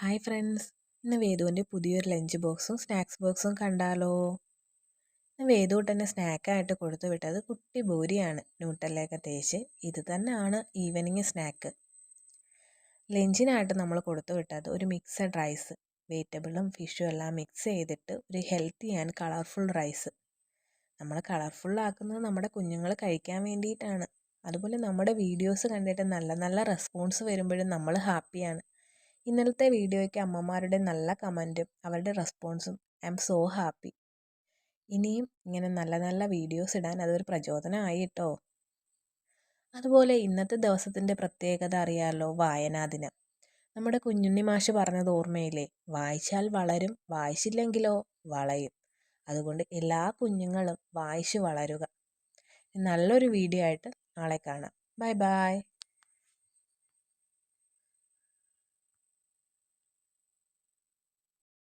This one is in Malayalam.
ഹായ് ഫ്രണ്ട്സ്, ഇന്ന് വേദുവിൻ്റെ പുതിയൊരു ലഞ്ച് ബോക്സും സ്നാക്സ് ബോക്സും കണ്ടാലോ? ഇന്ന് വേദുവിട്ടന്നെ സ്നാക്കായിട്ട് കൊടുത്തു വിട്ടത് കുട്ടി ബൂരിയാണ്. ന്യൂട്ടല്ലയൊക്കെ തേച്ച് ഇത് തന്നെയാണ് ഈവനിങ് സ്നാക്ക്. ലഞ്ചിനായിട്ട് നമ്മൾ കൊടുത്തു വിട്ടത് ഒരു മിക്സഡ് റൈസ്, വെജിറ്റബിളും ഫിഷും എല്ലാം മിക്സ് ചെയ്തിട്ട് ഒരു ഹെൽത്തി ആൻഡ് കളർഫുൾ റൈസ്. നമ്മൾ കളർഫുള്ളാക്കുന്നത് നമ്മുടെ കുഞ്ഞുങ്ങൾ കഴിക്കാൻ വേണ്ടിയിട്ടാണ്. അതുപോലെ നമ്മുടെ വീഡിയോസ് കണ്ടിട്ട് നല്ല നല്ല റെസ്പോൺസ് വരുമ്പോഴും നമ്മൾ ഹാപ്പിയാണ്. ഇന്നലത്തെ വീഡിയോയ്ക്ക് അമ്മമാരുടെ നല്ല കമൻറ്റും അവരുടെ റെസ്പോൺസും ഐ എം സോ ഹാപ്പി. ഇനിയും ഇങ്ങനെ നല്ല നല്ല വീഡിയോസ് ഇടാൻ അതൊരു പ്രചോദനമായി കേട്ടോ. അതുപോലെ ഇന്നത്തെ ദിവസത്തിൻ്റെ പ്രത്യേകത അറിയാമല്ലോ, വായനാ ദിനം. നമ്മുടെ കുഞ്ഞുണ്ണി മാഷ് പറഞ്ഞത് ഓർമ്മയില്ലേ? വായിച്ചാൽ വളരും, വായിച്ചില്ലെങ്കിലോ വളയും. അതുകൊണ്ട് എല്ലാ കുഞ്ഞുങ്ങളും വായിച്ചു വളരുക. നല്ലൊരു വീഡിയോ ആയിട്ട് നാളെ കാണാം. Bye bye.